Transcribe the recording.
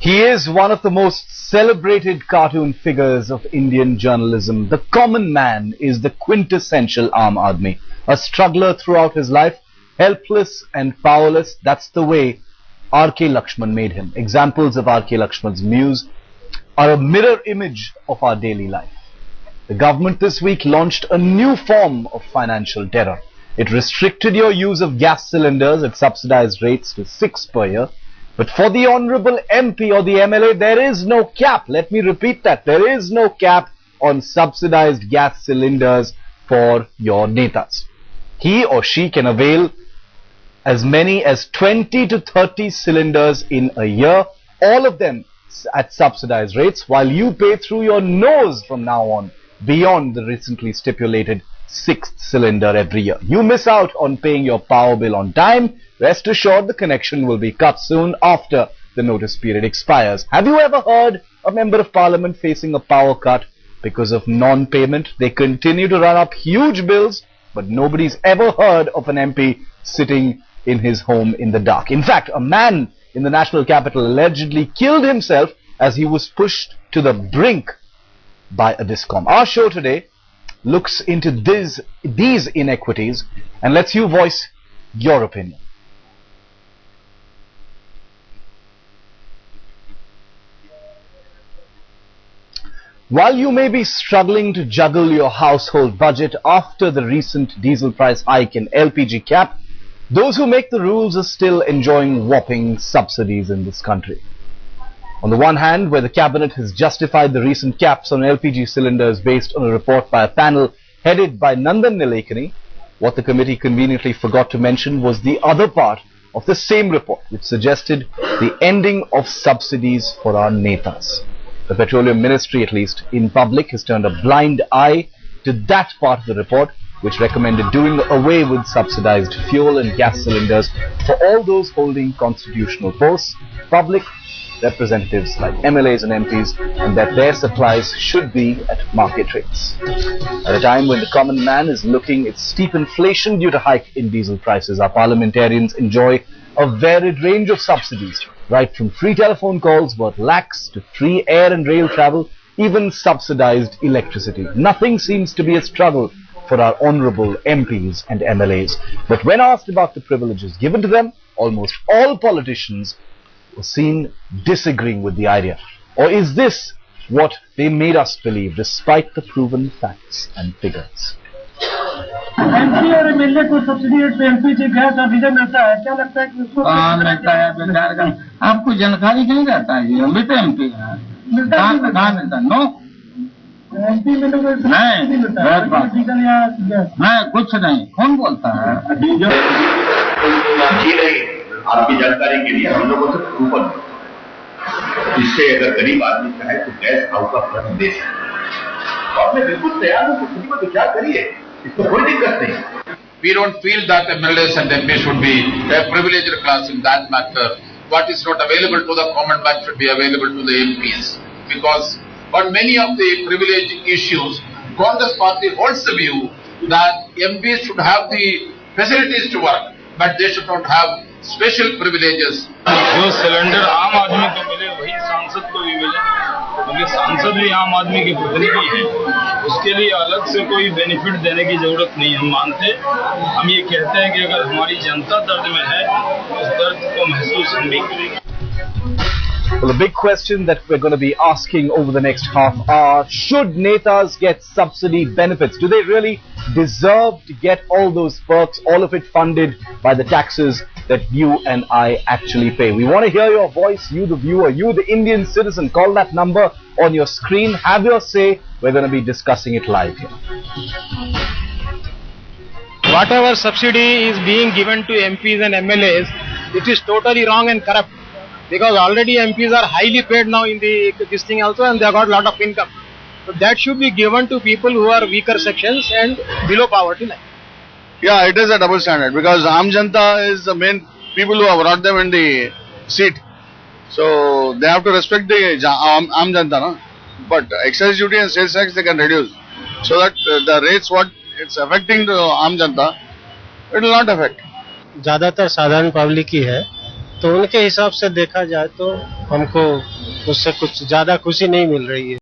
He is one of the most celebrated cartoon figures of Indian journalism. The common man is the quintessential Aam Aadmi, a struggler throughout his life, helpless and powerless. That's the way R.K. Lakshman made him. Examples of R.K. Lakshman's muse are a mirror image of our daily life. The government this week launched a new form of financial terror. It restricted your use of gas cylinders at subsidized rates to 6 per year. But for the Honorable MP or the MLA, there is no cap. Let me repeat that. There is no cap on subsidized gas cylinders for your netas. He or she can avail as many as 20 to 30 cylinders in a year, all of them at subsidized rates, while you pay through your nose from now on, beyond the recently stipulated 6th cylinder every year. You miss out on paying your power bill on time. Rest assured the connection will be cut soon after the notice period expires. Have you ever heard a member of parliament facing a power cut because of non-payment? They continue to run up huge bills, but nobody's ever heard of an MP sitting in his home in the dark. In fact, a man in the national capital allegedly killed himself as he was pushed to the brink by a discom. Our show today looks into these inequities and lets you voice your opinion. While you may be struggling to juggle your household budget after the recent diesel price hike and LPG cap, those who make the rules are still enjoying whopping subsidies in this country. On the one hand, where the cabinet has justified the recent caps on LPG cylinders based on a report by a panel headed by Nandan Nilekani, what the committee conveniently forgot to mention was the other part of the same report, which suggested the ending of subsidies for our netas. The Petroleum Ministry, at least in public, has turned a blind eye to that part of the report, which recommended doing away with subsidized fuel and gas cylinders for all those holding constitutional posts, public representatives like MLAs and MPs, and that their supplies should be at market rates. At a time when the common man is looking at steep inflation due to hike in diesel prices, our parliamentarians enjoy a varied range of subsidies, right from free telephone calls worth lakhs to free air and rail travel, even subsidized electricity. Nothing seems to be a struggle for our honorable MPs and MLAs. But when asked about the privileges given to them, almost all politicians were seen disagreeing with the idea. Or is this what they made us believe, despite the proven facts and figures? MP और MLA को subsidy पे MP से gas oxygen मिलता है, क्या लगता है कि उसको मिलता है? बेकार का आपको जानकारी नहीं रहता है। हम भी तो एमपी हैं, कहाँ मिलता है? नो एमपी में लोग नहीं, नहीं कुछ नहीं, कौन बोलता है? जी नहीं, आपकी जानकारी के लिए हम लोगों से कूपन, इससे अगर गरीब आदमी चाहे तो गैस हाउस का फर्क दे सकते। और मैं बिल्कुल तैयार हूँ, कुछ को विचार करिए, इसको कोई दिक्कत नहीं। We don't feel that MLAs and MPs should be a privileged class in that matter. What is not available to the common man should be available to the MPs. Because on many of the privilege issues, Congress party holds the view that MPs should have the facilities to work, but they should not have special privileges. जो cylinder आम आदमी को मिले वही सांसद को भी मिले, क्योंकि सांसद भी आम आदमी के प्रतिनिधि हैं, उसके लिए अलग से कोई बेनिफिट देने की जरूरत नहीं हम मानते। हम ये कहते हैं कि अगर हमारी जनता दर्द में है, उस दर्द को महसूस हम भी करेंगे। Well, the big question that we're going to be asking over the next half hour, should netas get subsidy benefits? Do they really deserve to get all those perks, all of it funded by the taxes that you and I actually pay? We want to hear your voice, you the viewer, you the Indian citizen. Call that number on your screen. Have your say. We're going to be discussing it live here. Whatever subsidy is being given to MPs and MLAs, it is totally wrong and corrupt. Because already MPs are highly paid now in this thing also, and they have got a lot of income. So that should be given to people who are weaker sections and below poverty line. Yeah, it is a double standard because Aam Janta is the main people who have brought them in the seat. So they have to respect the Aam Janta, no? But excise duty and sales tax they can reduce. So that the rates what it's affecting the Aam Janta, it will not affect. ज़्यादातर साधारण public ही है, तो उनके हिसाब से देखा जाए तो हमको उससे कुछ ज्यादा खुशी नहीं मिल रही है।